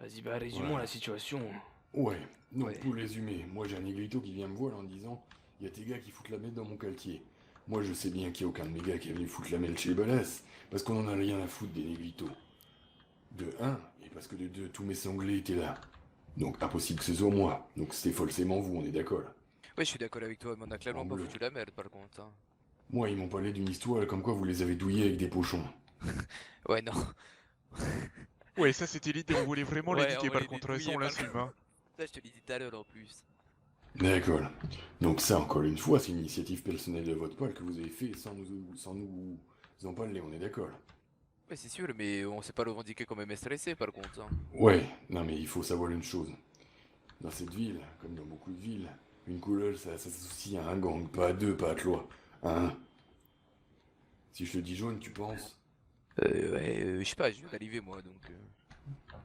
Vas-y, bah résumons Voilà. la situation. Ouais, donc Ouais. pour résumer, moi j'ai un négrito qui vient me voir en disant il y a tes gars qui foutent la merde dans mon quartier. Moi je sais bien qu'il n'y a aucun de mes gars qui est venu foutre la merde chez Balas, parce qu'on en a rien à foutre des négritos. De un, et parce que de deux, tous mes sanglés étaient là. Donc impossible que ce soit moi. Donc c'était forcément vous, on est d'accord. Ouais, je suis d'accord avec toi, mais on a En clairement pas bleu. foutu la merde par contre. Hein. Moi ils m'ont parlé d'une histoire comme quoi vous les avez douillés avec des pochons. Ouais, non. Ouais, ça c'était l'idée, on voulait vraiment les Ouais, on niquer, va par les contre, ça dépouiller on par l'assume, hein. Ça, je te l'ai dit tout à l'heure en plus. D'accord. Donc ça, encore une fois, c'est une initiative personnelle de votre part que vous avez fait sans nous en parler, on est d'accord. Ouais, c'est sûr, mais on s'est pas revendiqué comme MSRC par contre. Hein. Ouais, non mais il faut savoir une chose. Dans cette ville, comme dans beaucoup de villes, une couleur, ça s'associe à un gang, pas à deux, pas à trois. À un. Si je te dis jaune, tu penses? Ouais, je sais pas, je viens d'arriver moi donc.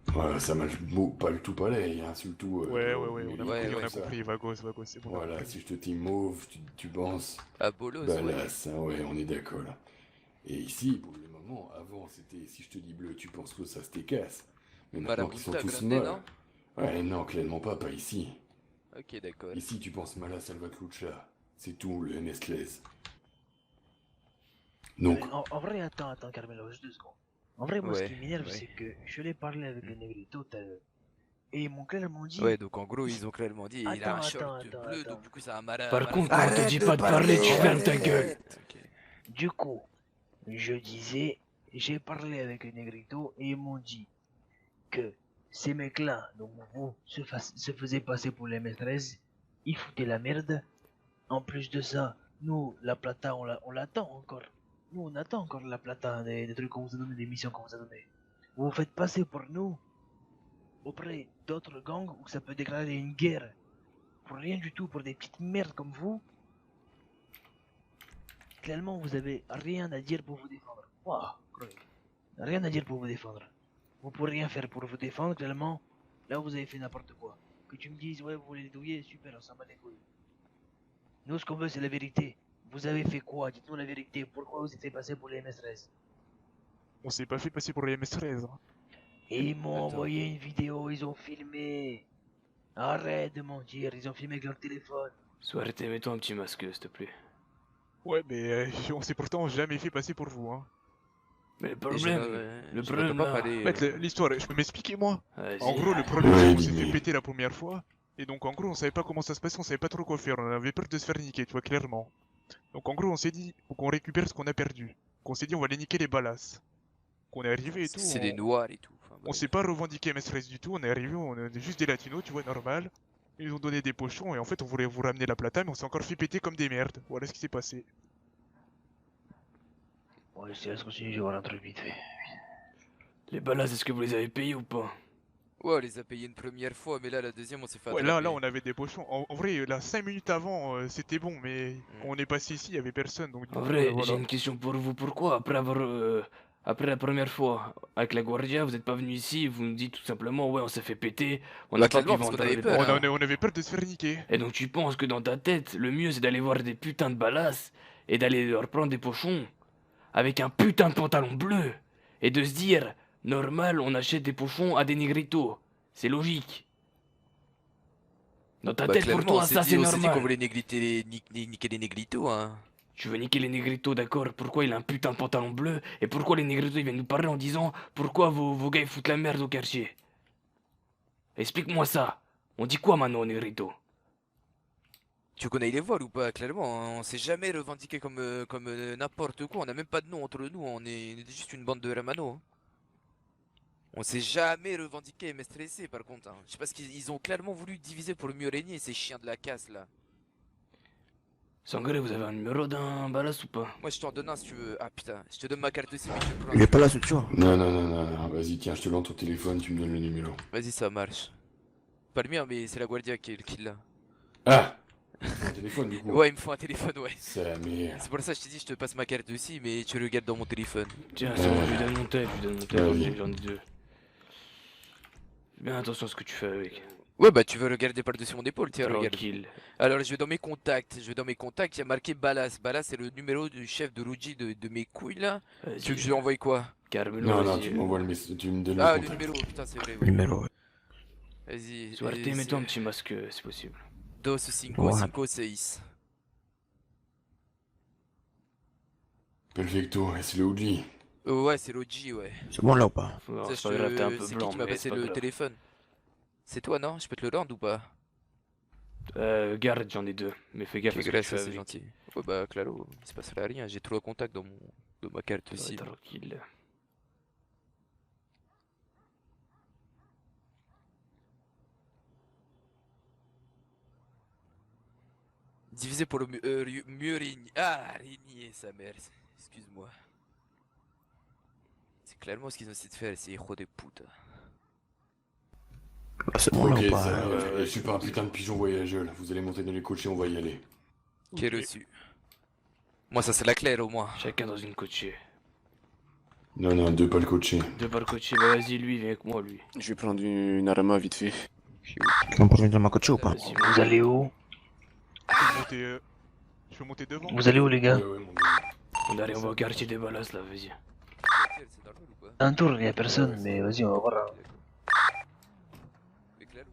Voilà, ça marche pas le tout pareil, hein, surtout Ouais, dans ouais, le on a mérite Ouais, compris, et on tout ouais. a ça. compris, Vagos, c'est bon, on a Voilà, compris. si je te dis mauve, tu penses À Bolos, ouais. Balas, hein, ouais, on est d'accord. Et ici, pour le moment, avant c'était si je te dis bleu, tu penses que ça se casse. Mais maintenant qu'ils sont Marabunta, tous Grande, morts. non? Ouais, non, clairement pas ici. Ok, d'accord. Ici, tu penses Mala Salvatrucha. C'est tout, le Nestlés. Donc, En vrai, attends, Carmelo, juste 2 secondes. En vrai, moi, ce Ouais, qui m'énerve, ouais. c'est que je l'ai parlé avec le Negrito tout à l'heure. Et ils m'ont clairement Ouais, dit. donc en gros, ils ont clairement dit, il a un short bleu, donc Attends. du coup, ça a Mara, Par Mara contre, quand on te Salvatrucha. dit pas de parler, tu fermes ta gueule. Arrête. Ok. Du coup, je disais, j'ai parlé avec le Negrito et ils m'ont dit que ces mecs-là, donc vous, se faisaient passer pour les maîtresses, ils foutaient la merde. En plus de ça, nous, la plata, on l'attend encore. Nous, on attend encore la plata des trucs qu'on vous a donné, des missions qu'on vous a donné. Vous vous faites passer pour nous auprès d'autres gangs où ça peut déclarer une guerre. Pour rien du tout, pour des petites merdes comme vous. Clairement, vous avez rien à dire pour vous défendre. Waouh, rien à dire pour vous défendre. Vous pouvez rien faire pour vous défendre, clairement. Là, vous avez fait n'importe quoi. Que tu me dises, ouais, vous voulez les douiller, super, on s'en bat les couilles. Nous, ce qu'on veut, c'est la vérité. Vous avez fait quoi? Dites-nous la vérité. Pourquoi vous êtes fait passer pour les MS-13? On s'est pas fait passer pour les MS-13, hein. Et ils m'ont Attends. envoyé une vidéo, ils ont filmé. Arrête de mentir, ils ont filmé avec leur téléphone. Sois arrêté, mets-toi un petit masque, s'il te plaît. Ouais, mais on s'est pourtant jamais fait passer pour vous, hein. Mais le Et problème, le je problème n'entends pas là. parler. En fait, l'histoire, je peux m'expliquer, moi? En Vas-y. gros, le problème, Ouais, c'est qu'on s'est dis-moi. fait péter la première fois. Et donc, en gros, on savait pas comment ça se passait, on savait pas trop quoi faire. On avait peur de se faire niquer, tu vois, clairement. Donc, en gros, on s'est dit, faut qu'on récupère ce qu'on a perdu. Donc, on s'est dit, on va aller niquer les balas. Qu'on est arrivé et tout, C'est des noirs et tout. Enfin, on bref. s'est pas revendiqué MS-13 du tout, on est arrivé, on est juste des latinos, tu vois, normal. Ils nous ont donné des pochons et en fait, on voulait vous ramener la plata, mais on s'est encore fait péter comme des merdes. Voilà ce qui s'est passé. Ouais, je te laisse continuer, je vais voir un truc vite fait. Les balas, est-ce que vous les avez payés ou pas? Ouais, on les a payés une première fois, mais là, la deuxième, on s'est fait Ouais, attraper. là, on avait des pochons. En vrai, là, 5 minutes avant, c'était bon, mais on est passé ici, il y avait personne, donc du En coup, vrai, j'ai voilà. une question pour vous. Pourquoi, après la première fois, avec la Guardia, vous êtes pas venu ici, vous nous dites tout simplement, ouais, on s'est fait péter, on Bah, n'a pas pu clairement, parce vendre qu'on avait les peur, balas. hein. On avait peur de se faire niquer. Et donc tu penses que dans ta tête, le mieux c'est d'aller voir des putains de balas et d'aller leur prendre des pochons avec un putain de pantalon bleu et de se dire, normal, on achète des pochons à des négritos. C'est logique. Dans ta Bah, tête, pour clairement, toi, ça c'est on s'est dit qu'on normal. voulait niquer les négritos, hein. Tu veux niquer les négritos, d'accord? Pourquoi il a un putain de pantalon bleu? Et pourquoi les négritos ils viennent nous parler en disant pourquoi vos gars ils foutent la merde au quartier? Explique-moi ça. On dit quoi maintenant aux négritos? Tu connais les vols ou pas? Clairement, hein, on s'est jamais revendiqué comme n'importe quoi. On a même pas de nom entre nous. On est juste une bande de Ramano. Hein. On s'est jamais revendiqué mais stressé par contre. Hein. Je sais pas ce qu'ils ont clairement voulu diviser pour mieux régner, ces chiens de la casse là. Sangré, vous avez un numéro d'un balas ou pas? Moi je t'en donne un si tu veux. Ah putain, je te donne ma carte aussi, mais tu le prends. Il est pas là ce tueur. Non, vas-y, tiens, je te lance ton téléphone, tu me donnes le numéro. Vas-y, ça marche. Pas le mien, mais c'est la Guardia qui l'a. Ah! Ton téléphone, du coup. Ouais, il me faut un téléphone, ouais. C'est la merde. C'est pour ça que je t'ai dit, je te passe ma carte aussi, mais tu le regardes dans mon téléphone. Tiens, c'est bon, je lui donne mon tel, Vas-y. j'en ai deux. Fais bien attention à ce que tu fais avec. Ouais, bah tu veux regarder par-dessus mon épaule, tiens, regarde. Tranquille. Alors je vais dans mes contacts, il y a marqué Balas. Balas c'est le numéro du chef de Ruji de mes couilles là. Tu veux que je lui envoie quoi? Carmelo, Non, vas-y. tu m'envoies le message, tu me donnes Ah le le contact. numéro, putain c'est vrai. Ouais. Numéro, ouais. Vas-y. Suerte, mets-toi un petit masque, c'est possible. Dos 5, Ouais. 5, 6. Perfecto, es le Uji. Ouais, c'est l'OG, ouais. C'est bon là ou pas? Non, Ça, c'est pas grave, t'es un peu c'est qui blanc, qui m'a mais c'est passé pas le grave. téléphone? C'est toi, non? Je peux te le rendre ou pas? Garde, j'en ai 2, mais fais gaffe Ok, à ce que grâce, tu fais ça c'est avec. gentil. Ouais, bah, Claro, il se passerait rien. J'ai 3 contacts dans ma carte Ouais, SIM. tranquille. Divisé pour le mieux régner. Ah, régner, sa mère. Excuse-moi. C'est clairement ce qu'ils ont essayé de faire, c'est héros des putes. Là, c'est bon là Ok, ou pas? ça, ouais, je suis pas un putain de pigeon voyageur, là. Vous allez monter dans les cochers, on va y aller. Qui est reçu. Moi, ça c'est la claire au moins. Chacun dans une coachée. Non, non, deux pas le cocher. 2 par coachée, bah vas-y, lui, viens avec moi, lui. Je vais prendre une arama vite fait. Quelqu'un peut venir dans ma coach ou pas? Vas-y, Vous allez où? Je peux monter devant. Vous allez où, les Ouais, gars? ouais, mon gars. on arrive au quartier des balas, là, vas-y. C'est normal ou pas? Un tour, y a personne, mais vas-y, on va voir. Hein. Mais Claro.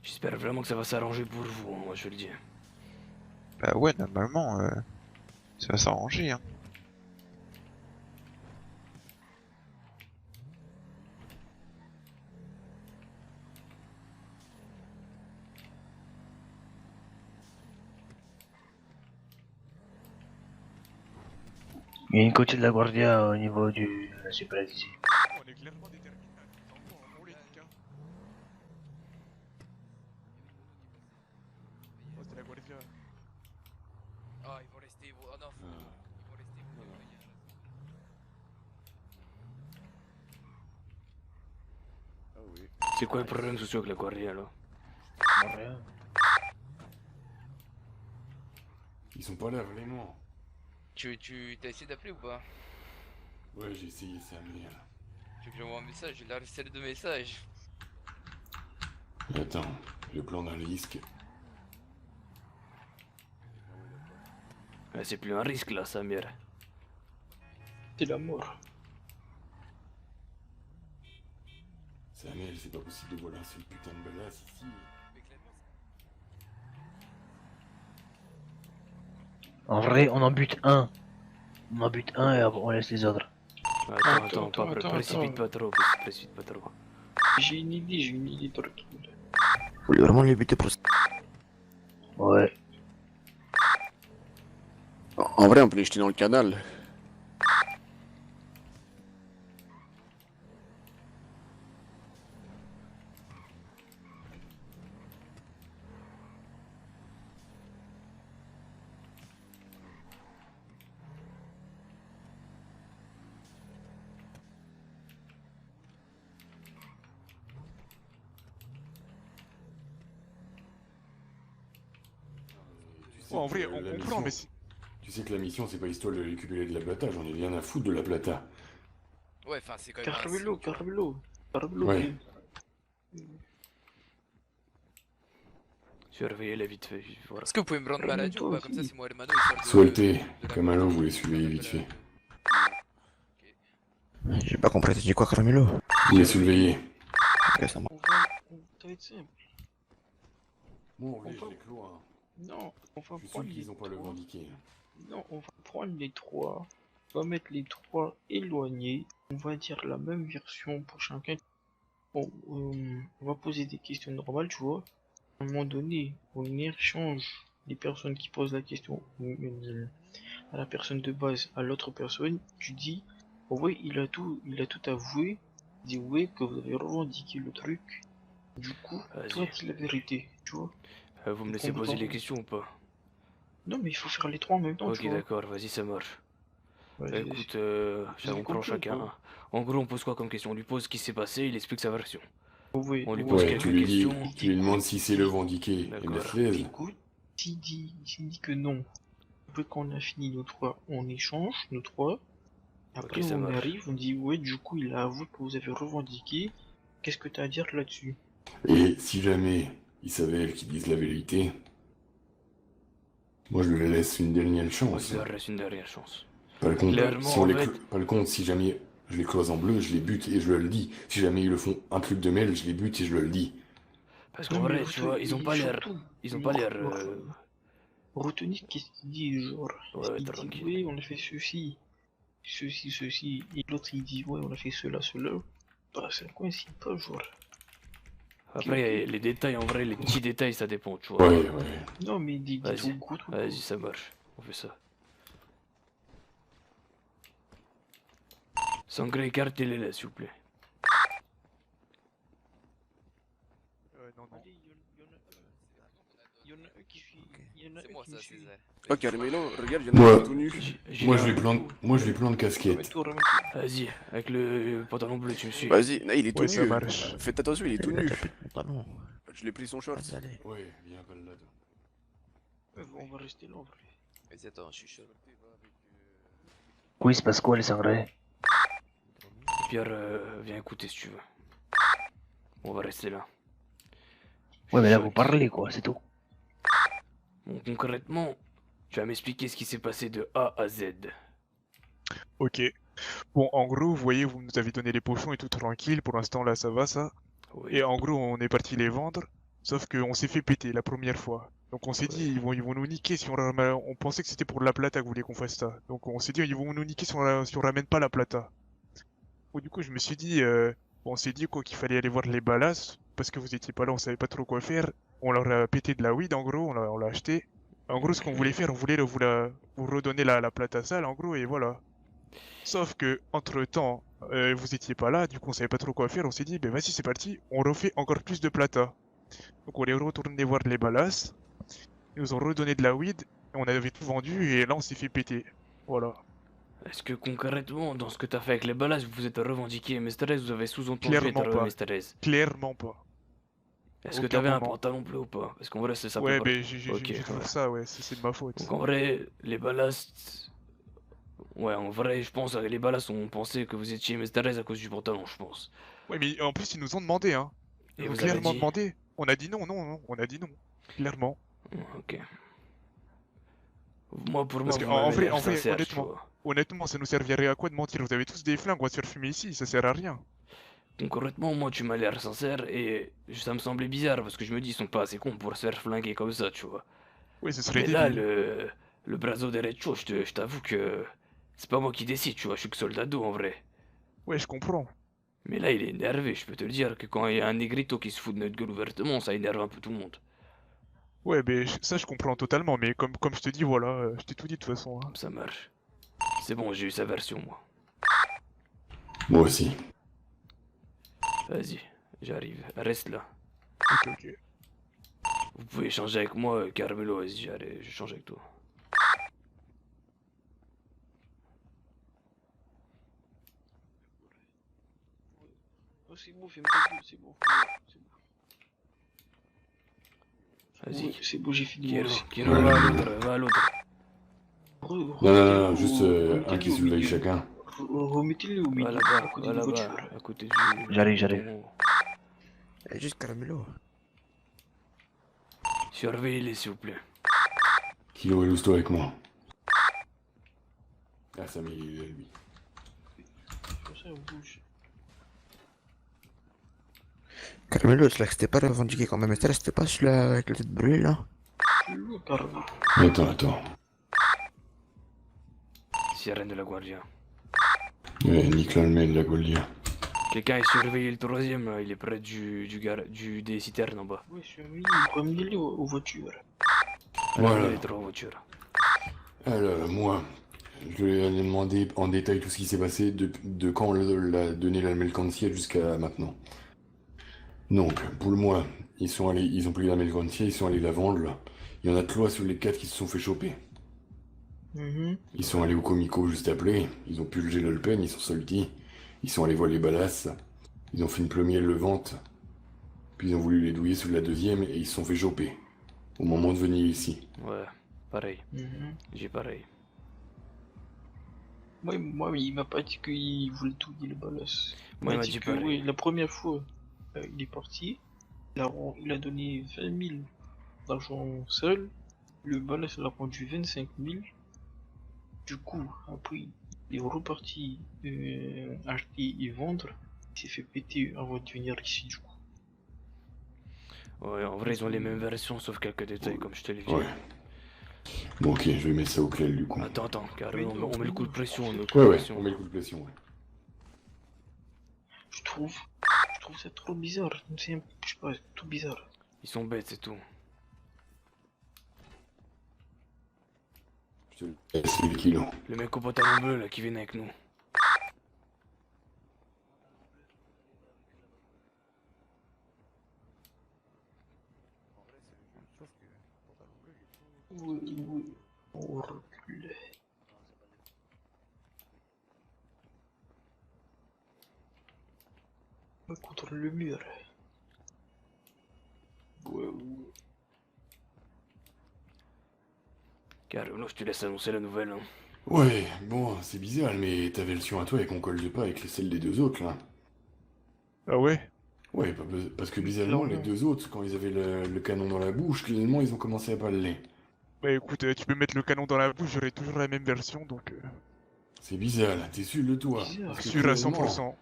J'espère vraiment que ça va s'arranger pour vous, hein, moi je le dis. Bah ouais, normalement, ça va s'arranger, hein. Il y a une côté de la Guardia au niveau du Supérette ici. On est clairement déterminés. On les nique, hein. Oh, c'était la Guardia. Ah, ils vont rester. Oh non, ils vont rester. Ah oui. C'est quoi le problème social avec la Guardia, là? Rien. Ils sont pas là, vraiment. Tu t'as essayé d'appeler ou pas? Ouais, j'ai essayé, c'est la merde. Tu veux que j'envoie un message? J'ai la recette de messages. Attends, le plan d'un risque. Ah, c'est plus un risque, là, Samir. C'est la mort. Samuel, c'est pas possible de voler un seul putain de balasse ici. Mais clairement, En vrai, on en bute un. On en bute un et après, on laisse les autres. Attends, précipite pas trop, précipite pas trop. J'ai une idée tranquille. Vous voulez vraiment les buter pour ça? Ouais. En vrai, on peut les jeter dans le canal. Tu sais Ouais, en que vrai, on la comprend, mission- mais si. Tu sais que la mission, c'est pas histoire de récupérer de la plata, j'en ai rien à foutre de la plata. ouais, enfin, c'est quand même. Carmelo. Ouais. Surveillez-la vite fait, voilà. Est-ce que vous pouvez me rendre ma radio ou pas? Comme ça, c'est moi Hermano. histoire de- Souhaité, de la- Camalo, vous les surveillez vite fait. J'ai pas compris, t'as dit quoi, Carmelo? Vous les surveillez. Ok, ça marche. Ça va être simple. Bon, on les clos, hein. Non, on va Je suis sûr prendre les qu'ils ont pas le trois. vendiqué. Non, on va prendre les trois. On va mettre les trois éloignés. On va dire la même version pour chacun. Bon, on va poser des questions normales, tu vois. À un moment donné, on échange les personnes qui posent la question à la personne de base, à l'autre personne. Tu dis, oh ouais, il a tout avoué. Il dit ouais que vous avez revendiqué le truc. Du coup, Vas-y. toi dis la vérité, tu vois. Vous me laissez poser les questions ou pas? Non mais il faut faire les trois en même temps, Ok, tu vois. d'accord, vas-y, ça marche. Ouais, Bah, écoute, avez on prend compris, chacun quoi. un. En gros, on pose quoi comme question? On lui pose ce qui s'est passé, il explique sa version. ouais, on lui ouais. pose Ouais, quelques tu lui dis, questions. tu lui demandes si c'est le vendiqué. Et D'accord. laisse-les. Écoute, s'il dit que non, après qu'on a fini nos trois, on échange, nos trois. Après ça on marche. arrive, on dit ouais, du coup il a avoué que vous avez revendiqué. Qu'est-ce que t'as à dire là-dessus? Et si jamais ils savaient qu'ils disent la vérité. Moi, je lui laisse une dernière Moi, chance. je leur laisse une dernière chance. Par contre, Clairement, si on en les fait- par contre, si jamais je les close en bleu, je les bute et je leur le dis. Si jamais ils le font un truc de mêle, je les bute et je leur le dis. Parce qu'en Non, mais vrai, tu vois, ils ont pas l'air... surtout, Ils ont pas l'air... retenir qu'est-ce qu'il dit, genre. Ouais, Il dit, tranquille. oui, on a fait ceci, ceci, et l'autre il dit, ouais, on a fait cela. Bah, ça coïncide pas, genre. Après, les détails, en vrai, les petits détails, ça dépend, tu vois. Ouais, ouais. Non, mais dis Vas-y, tout gros truc. vas-y, ça marche. On fait ça. Sangré, écartez-les là, s'il vous plaît. Non, non. Allez, il y en a un qui suit. Il y en a C'est un moi qui ça, me suit. César. Oh Carmelo, regarde, il y en Moi- a un tout nu. Moi, je lui plante Remets casquette. tout, remets tout. Vas-y, avec le pantalon bleu, tu me suis. Vas-y, non, il est tout Ouais, ça nu. marche. Faites attention, il est tout Il a nu. tapé le pantalon. Je l'ai pris son short. Vas-y, allez. Ouais, viens pas là. On va rester là, en vrai. Vas-y, attends, je suis chaud. Quoi, il se passe quoi, les sangrés? Pierre, viens écouter si tu veux. On va rester là. Ouais, mais là, Je- vous parlez, quoi, c'est tout. Bon, concrètement, tu vas m'expliquer ce qui s'est passé de A à Z. Ok. Bon, en gros, vous voyez, vous nous avez donné les pochons et tout tranquille. Pour l'instant, là, ça va, ça. Oui. Et en gros, on est parti les vendre. Sauf qu'on s'est fait péter la première fois. Donc on s'est dit, ils vont nous niquer si on pensait que c'était pour la plata que voulait qu'on fasse ça. Donc on s'est dit, ils vont nous niquer si on ramène pas la plata. Bon, du coup, je me suis dit, on s'est dit quoi qu'il fallait aller voir les balas. Parce que vous étiez pas là, on savait pas trop quoi faire. On leur a pété de la weed, en gros, on l'a acheté. En gros, ce qu'on voulait faire, on voulait vous redonner la plata sale, en gros, et voilà. Sauf que, entre-temps, vous étiez pas là, du coup on savait pas trop quoi faire, on s'est dit, ben vas-y c'est parti, on refait encore plus de plata. Donc on est retourné voir les balas, ils nous ont redonné de la weed, et on avait tout vendu, et là on s'est fait péter. Voilà. Est-ce que concrètement, dans ce que t'as fait avec les balas, vous vous êtes revendiqué Mestrez, vous avez sous-entendu Clairement être pas. Mestrez? Clairement pas. Est-ce que Aucun t'avais un moment. pantalon bleu ou pas? Parce qu'en vrai, c'est ça. Ouais, peut ben pas- j'ai Ok, fait ouais. ça, ouais, c'est de ma faute. Donc en vrai, les ballasts... Ouais, en vrai, je pense que les ballasts ont pensé que vous étiez Mestrez à cause du pantalon, je pense. Ouais, mais en plus ils nous ont demandé, hein. Et Ils nous ont vous avez clairement dit... demandé. On a dit non, on a dit non. Clairement. Ok. Moi, pour moi, Parce que vous en m'avez vrai, l'air sincère, tu honnêtement, vois. honnêtement, ça nous servirait à quoi de mentir? Vous avez tous des flingues, on va se faire fumer ici, ça sert à rien. Concrètement, moi, tu m'as l'air sincère et ça me semblait bizarre parce que je me dis, ils sont pas assez cons pour se faire flinguer comme ça, tu vois. Ouais, ce serait Mais là, débile. le brazo derecho, je t'avoue que c'est pas moi qui décide, tu vois, je suis que soldado en vrai. Ouais, je comprends. Mais là, il est énervé, je peux te le dire que quand il y a un négrito qui se fout de notre gueule ouvertement, ça énerve un peu tout le monde. Ouais, mais ça je comprends totalement, mais comme je te dis, voilà, je t'ai tout dit de toute façon. Hein. Ça marche. C'est bon, j'ai eu sa version, moi. Moi aussi. Vas-y, j'arrive, reste là. Ok, ok. Vous pouvez échanger avec moi, Carmelo, vas-y, j'arrive, je change avec toi. Oh, c'est bon, fais-moi ta gueule, c'est bon. C'est bon. Vas-y. Ouais, c'est bon, j'ai fini. Kiro, moi aussi. Kiro, va à l'autre, va à l'autre. Non, juste un qui remettez-le au surveille milieu. chacun. Remettez-le au milieu, Va à là-bas, côté va de là-bas, voiture. à côté du... J'arrive. ton- Eh, juste Caramelo. Surveillez-les, s'il vous plaît. Kilo et Lousto avec moi. Ah, Samy, il est lui. Comme ça, on bouge. Caramelo, c'est là que c'était pas revendiqué comme maître, c'était pas celui-là avec la tête brûlée là? Je suis lourd, carrément. Attends. Sirène de la Guardia. Ouais, Nicolas le mec de la Gaulia. Quelqu'un est surveillé le troisième, là, il est près des citernes en bas. Ouais, je suis mis, ramenez-le aux voitures. Voilà. Les trois voitures. Alors, moi, je lui ai demandé en détail tout ce qui s'est passé de quand on l'a donné la Melcancia jusqu'à maintenant. Donc, pour le mois, ils ont pris la Melcancia, ils sont allés la vendre. Là. Il y en a 3 sur les 4 qui se sont fait choper. Ils sont allés au Comico juste après, ils ont purgé le pen, ils sont sortis. Ils sont allés voir les balasses, ils ont fait une première levante, puis ils ont voulu les douiller sur la deuxième et ils se sont fait choper. Au moment de venir ici. Ouais, pareil. J'ai pareil. Moi, il m'a pas dit qu'il voulait tout dire le balasse. Moi, il m'a dit dit que, pareil. oui, la première fois, il est parti. Il a donné 20 000 d'argent seul. Le balai, ça l'a rendu 25 000. Du coup, après, il est reparti acheter et vendre. Il s'est fait péter avant de venir ici, du coup. Ouais, en vrai, ils ont les mêmes versions, sauf quelques détails, comme je te l'ai dit. Ouais. Bon, ok, je vais mettre ça au clair du coup. Attends, car on met le coup de pression, on met le coup Ouais, de ouais, pression. on met le coup de pression, ouais. Je trouve ça trop bizarre. Je sais pas, c'est tout bizarre. Ils sont bêtes, c'est tout. Je te laisse les kilos. Le mec au pantalon bleu, là, qui vient avec nous. Oui. On recule. Contre le mur. Ouais. Carolo, je te laisse annoncer la nouvelle. Hein. Ouais, bon, c'est bizarre, mais ta version à toi, elle concorde pas avec celle des deux autres, là. Ah ouais? Ouais, parce que bizarrement, les deux autres, quand ils avaient le canon dans la bouche, clairement, ils ont commencé à parler. Bah écoute, tu peux mettre le canon dans la bouche, j'aurai toujours la même version, donc... C'est bizarre, là, t'es sûr de toi? Bizarre. Parce que Sûr à clairement, 100%.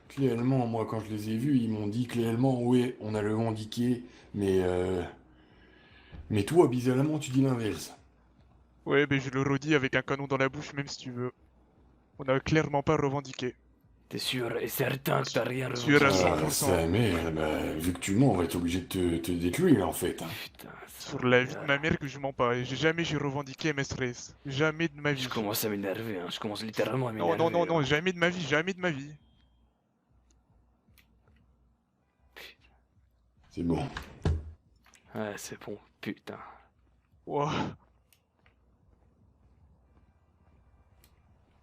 Clairement, moi, quand je les ai vus, ils m'ont dit clairement, ouais, on a le revendiqué, mais toi, bizarrement, tu dis l'inverse. Ouais, mais je le redis avec un canon dans la bouche, même si tu veux. On a clairement pas revendiqué. T'es sûr et certain que t'as rien Sûr à revendiqué. 100%. Ça, mais, bah, vu que tu mens, on va être obligé de te détruire, en fait. Hein. Putain, ça Sur la vie de m'énerve. ma mère que je mens pas. Et jamais j'ai revendiqué MSRS. Jamais de ma vie. Je commence à m'énerver, hein. Je commence littéralement à Non, m'énerver. non, là. jamais de ma vie, jamais de ma vie. C'est bon. Ouais, c'est bon, putain. Wow.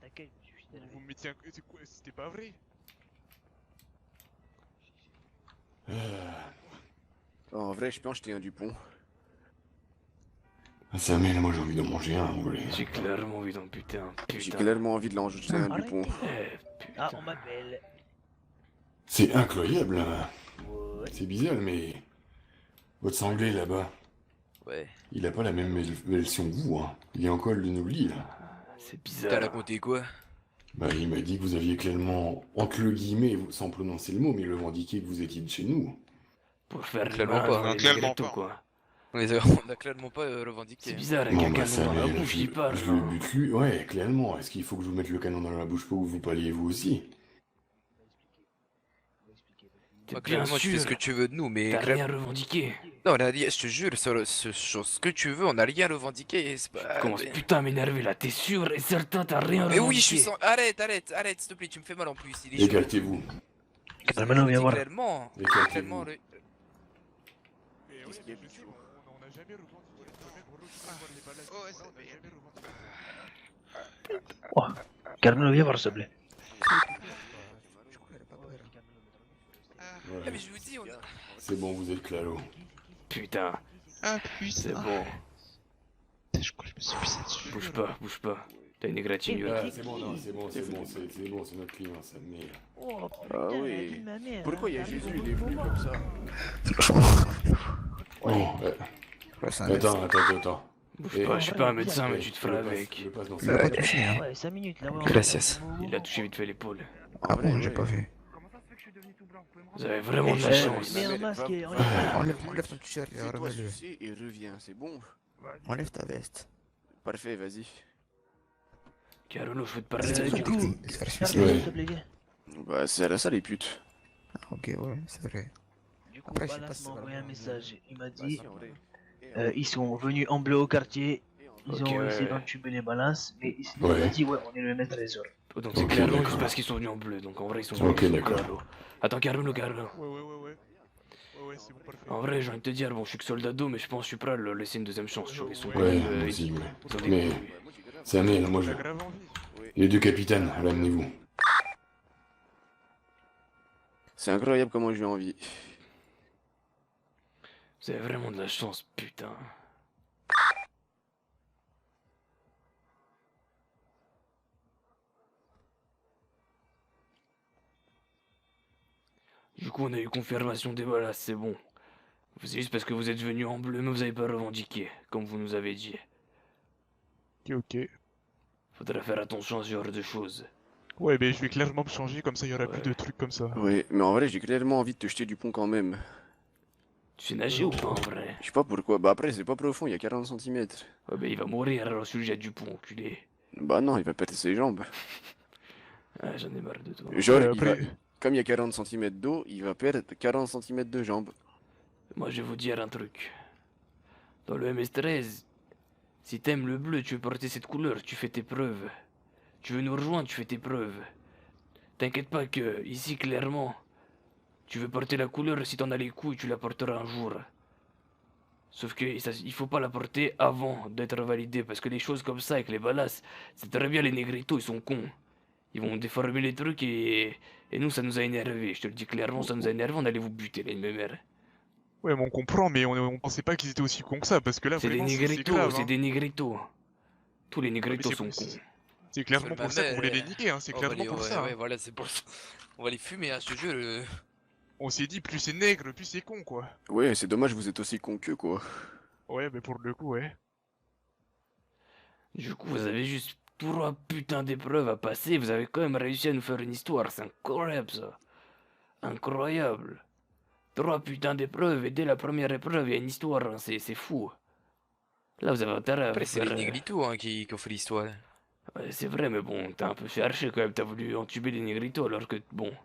T'inquiète, je suis énervé. Vous me mettiez un... C'est quoi? C'était pas vrai? En vrai, je peux en jeter un Dupont. Ça, mais là, moi, j'ai envie d'en manger un, vous voulez. J'ai clairement envie d'en buter un, J'ai putain. clairement envie de l'en jeter un Arrêtez. Dupont. Eh, Ah, putain. on m'appelle. C'est incroyable, hein. Ouais. C'est bizarre, mais... Votre sanglé, là-bas, Ouais. il a pas la même version que vous, hein. Il est en col de Nobly, là. C'est T'as bizarre. raconté quoi? Bah, il m'a dit que vous aviez clairement, entre le guillemets, sans prononcer le mot, mais revendiqué que vous étiez de chez nous. Pour faire le Clairement malin pas. devant Non, les clairement négritos, pas. quoi. On a clairement pas C'est revendiqué. bizarre, avec un bah, canon dans la Samuel, bouche, il parle. je le bute lui. Ouais, clairement. Est-ce qu'il faut que je vous mette le canon dans la bouche pour que vous parliez vous aussi? T'es Moi, bien clairement, tu fais ce sûr. que tu veux de nous, mais... T'as rien revendiqué. Non, on a rien, je te jure, sur ce que tu veux, on a rien revendiqué. C'est Tu pas... commences putain à m'énerver là, t'es sûr et certain, t'as rien Mais oui, je suis revendiqué. sans... Arrête, s'il te plaît, tu me fais mal en plus. Il est chaud. Écartez-vous. Carmelo, viens voir. Clairement, Écartez-vous. clairement, Mais ouais, Qu'est-ce qu'il y a, je sais, Bichou? on a jamais revendiqué. Même recevoir les balades, Oh, ouais, on a c'est- jamais revendiqué. Oh, Carmelo, viens voir, s'il te plaît. Ah, mais je vous dis, on a... C'est bon, vous êtes claro. Putain, Ah putain. c'est bon. Je crois que je me suis pissé dessus. Bouge pas. T'as une égratignure. Ah, c'est bon, non, c'est bon, c'est notre client, ça merde. Oh, Ah putain, oui. la vie de ma mère, Pourquoi il y a hein, Jésus, t'arrives il est au venu moment. comme ça? Bon, Ouais, c'est un attends. Bouge Eh, pas, je suis pas un ouais, médecin, mais Eh, tu te feras avec. Le passe dans Mais sa pas poche. de soucis, hein. Ouais, 5 minutes là, ouais. Gracias. Il a touché vite fait l'épaule. Ah bon, Ouais, j'ai ouais. pas vu. Vous avez vraiment de la Eh, chance. mais un masque et Enlève ton t-shirt et Fais-toi remets-le. sucer et reviens, c'est bon? Enlève ta veste. Parfait, vas-y. Carolo, je veux te parler. Du coup, L'expression, c'est... Carmelo, Ouais. s'il te plaît, viens. Bah, c'est à ça les putes. Ah, ok, ouais, c'est vrai. Du coup, Après, je sais pas Ballas si m'a c'est envoyé un vraiment- message. Il m'a dit, Vas-y, en vrai. ils sont venus en bleu au quartier. Ils Ok, ont ouais, essayé ouais. d'entuber les balances, mais il Ouais. a dit, ouais, on est le maître trésor. Donc c'est Ok, clairement d'accord. juste parce qu'ils sont venus en bleu. Donc en vrai, ils sont Ok, venus d'accord. Carlo. Attends, Carlo. Ouais, c'est bon, parfait. En vrai, j'ai envie de te dire, bon, je suis que soldat d'eau, mais je pense que je suis prêt à leur laisser une deuxième chance. Tu vois, ils sont quand Ouais, même. moi aussi, ouais. Ils ont des Mais, couilles. Samuel, moi, T'as grave envie. les deux capitaines, ramenez-vous. C'est incroyable comment j'ai envie. Vous avez vraiment de la chance, putain. Du coup, on a eu confirmation des balles, c'est bon. C'est juste parce que vous êtes venu en bleu, mais vous avez pas revendiqué, comme vous nous avez dit. Ok. Faudrait faire attention à ce genre de choses. Ouais, mais je vais clairement me changer, comme ça il y aura plus Ouais. de trucs comme ça. Ouais, mais en vrai, j'ai clairement envie de te jeter du pont quand même. Tu sais nager ou pas en vrai? Je sais pas pourquoi. Bah après, c'est pas profond, il y a 40 centimètres. Ouais, bah il va mourir alors celui du pont, enculé. Bah non, il va perdre ses jambes. Ah, j'en ai marre de toi. Genre, Ouais, il va... après, comme il y a 40 centimètres d'eau, il va perdre 40 centimètres de jambes. Moi, je vais vous dire un truc. Dans le MS13, si t'aimes le bleu, tu veux porter cette couleur, tu fais tes preuves. Tu veux nous rejoindre, tu fais tes preuves. T'inquiète pas que, ici, clairement, tu veux porter la couleur, si t'en as les couilles, tu la porteras un jour. Sauf que il faut pas la porter avant d'être validé, parce que les choses comme ça, avec les balas, c'est très bien, les négritos, ils sont cons. Ils vont déformer les trucs et nous, ça nous a énervé. Je te le dis clairement, ça nous a énervé, on allait vous buter, les mémères. ouais, mais on comprend, mais on pensait pas qu'ils étaient aussi cons que ça, parce que là, C'est des vraiment, c'est négritos, grave. c'est Hein. des négritos. Tous les négritos c'est sont pour- cons. C'est clairement pour ça qu'on voulait les niquer, hein. C'est On va clairement les- pour ouais, ça. ouais, Hein. voilà, c'est pour ça. On va les fumer, hein, je te jure. On s'est dit, plus c'est nègre, plus c'est con, quoi. Ouais, c'est dommage, vous êtes aussi con qu'eux, quoi. Ouais, mais pour le coup, ouais. Du coup, vous avez juste 3 putains d'épreuves à passer, vous avez quand même réussi à nous faire une histoire, c'est incroyable ça. Incroyable. 3 putains d'épreuves et dès la première épreuve, il y a une histoire, hein, c'est fou. Là, vous avez intérêt à Après, c'est faire, les négritos hein, qui ont fait l'histoire. ouais, c'est vrai, mais bon, t'as un peu cherché quand même, t'as voulu entuber les négritos alors que, bon... Bah,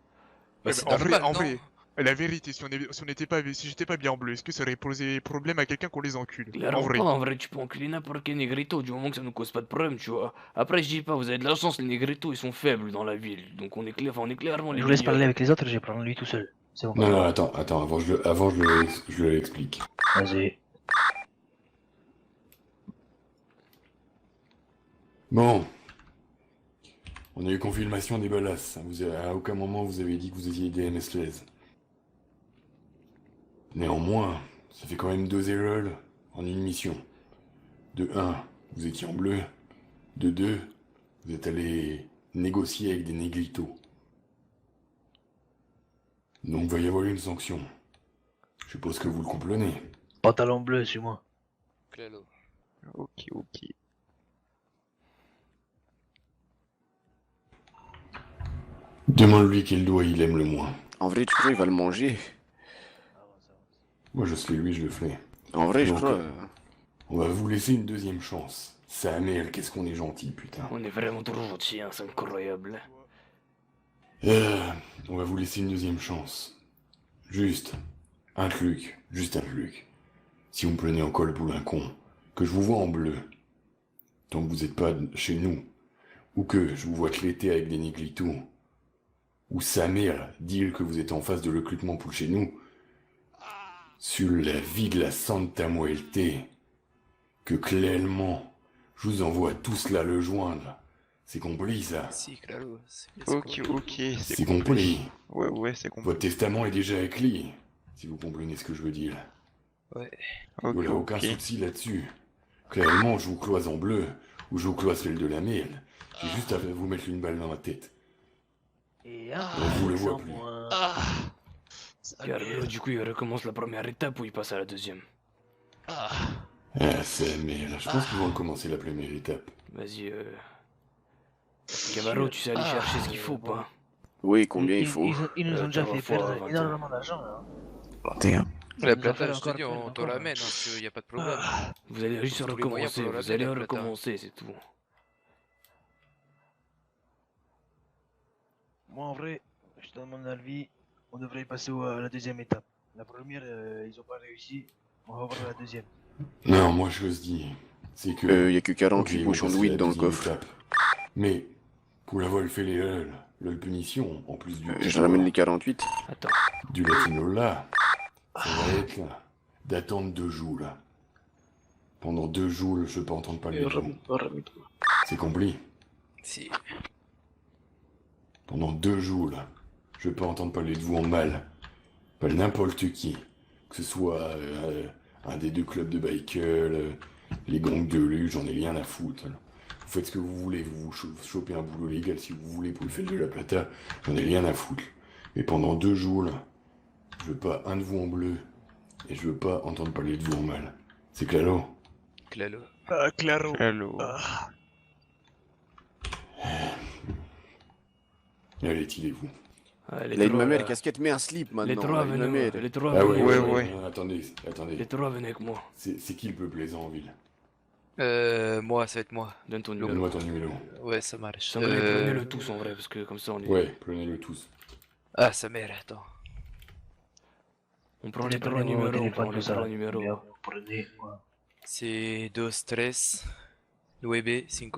Ouais, c'est mais normal, en non vrai, la vérité, si on n'était pas, si j'étais pas bien en bleu, est-ce que ça aurait posé problème à quelqu'un qu'on les encule? En Clairement vrai. pas, en vrai, tu peux enculer n'importe quel négrito du moment que ça nous cause pas de problème, tu vois. Après, je dis pas, vous avez de la chance, les négritos, ils sont faibles dans la ville, donc on est, on est clairement les Je vous laisse parler meilleurs. avec les autres, je vais prendre lui tout seul. C'est bon. Non, non, attends, avant je le l'explique. Vas-y. Bon. On a eu confirmation des balasses. À aucun moment vous avez dit que vous étiez des MS-13. Néanmoins, ça fait quand même 2 erreurs en une mission. De 1, vous étiez en bleu. De 2, vous êtes allé négocier avec des négritos. Donc il va y avoir une sanction. Je suppose que vous le comprenez. Pantalon bleu, suis-moi. Claro. Ok, ok. Demande-lui quel doigt il aime le moins. En vrai, tu crois qu'il va le manger? Moi je serai lui, je le ferai. En vrai, je Donc, crois... On va vous laisser une deuxième chance. Sa mère, qu'est-ce qu'on est gentil, putain. On est vraiment trop gentils, hein, c'est incroyable. On va vous laisser une deuxième chance. Juste un truc. Si vous me prenez encore le boulin con, que je vous vois en bleu, tant que vous n'êtes pas chez nous, ou que je vous vois cléter avec des néglitos, ou sa mère dire que vous êtes en phase de recrutement pour chez nous, sur la vie de la Santa Muerte, que clairement, je vous envoie tous là le joindre. C'est compris, ça? Si, claro. C'est Ok, compris. ok, C'est compris. Ouais, ouais, c'est compris. Votre testament est déjà écrit, si vous comprenez ce que je veux dire. Ouais. Ok, Voilà, aucun ok. souci là-dessus. Clairement, je vous cloise en bleu, ou je vous cloise celle de la merde. J'ai juste à vous mettre une balle dans la tête. Et On vous le voit sans plus. moi. Carlo, du coup, il recommence la première étape ou il passe à la deuxième? Ah, c'est merde. Je pense qu'ils vont commencer la première étape. Vas-y, Camaro, tu sais aller chercher ce qu'il faut ou pas? Oui, combien il faut? Ils nous ont déjà fait 3 fois perdre 20. énormément d'argent, là. 21. La nous a plata, fait je te encore dis, perdre on te encore. ramène, hein, y a pas de problème. Vous allez juste Tous les moyens recommencer, pour le vous allez ramener, la plata. recommencer, c'est tout. Moi, en vrai, je donne mon avis, on devrait passer à la deuxième étape. La première, ils ont pas réussi, on va voir la deuxième. Non, moi je se dis, c'est que... Il y a que Ok, 48 on bouchons de passerait à weed la dans le deuxième coffre. étape. Mais, pour avoir fait les punitions, en plus Je ramène les 48. Attends, du latinol là, ça va être là, d'attendre 2 jours là. Pendant 2 jours, je peux entendre parler de vous. C'est compris? Si. Pendant 2 jours là, je peux entendre parler de vous en mal. Pas n'importe qui. Que ce soit un des 2 clubs de bikers, les gangs de rue, j'en ai rien à foutre. Là. Vous faites ce que vous voulez, vous chopez un boulot légal si vous voulez pour le faire de la plata, j'en ai rien à foutre. Mais pendant 2 jours là, je veux pas un de vous en bleu Et je veux pas entendre parler de vous en mal. C'est Clalo. Clalo. Ah, claro. Hello. Ah. Allez, tirez-vous. Ah, Il a une mamelle là. casquette, mets un slip maintenant. Les trois, là, une venez, mamelle. les trois, Ah venez. ouais, ouais. Attendez, attendez. Les trois, venez avec moi. C'est qui le peu plaisant en ville? Moi, ça va être moi. Donne ton numéro. Donne-moi ton numéro. Ouais, ça marche. Sangré, prenez-le tous en vrai, parce que comme ça on est. Ouais, prenez-le tous. Ah, sa mère, attends. On prend les trois Prenez mon numéros, on téléphone, prend les tout ça. trois numéros. Bien, vous prenez, moi. C'est 2, 3, 9, 5.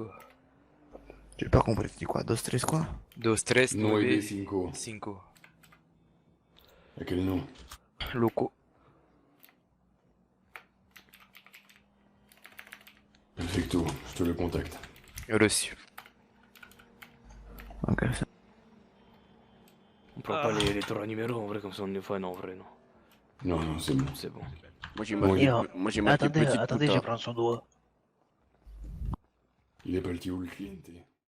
J'ai pas compris, tu dis quoi? 2, 3 quoi? 2, 3, 9 9, 5. 5. À quel nom? Loco. Perfecto, je te le contacte. Reçu. Ok, ça. On prend pas les trois numéros en vrai, comme ça on est fan en vrai, non. Non, non, c'est bon. C'est bon. Moi j'ai Bon, marqué Attendez, petite attendez, je putain. prends son doigt. Il est parti où le cliente?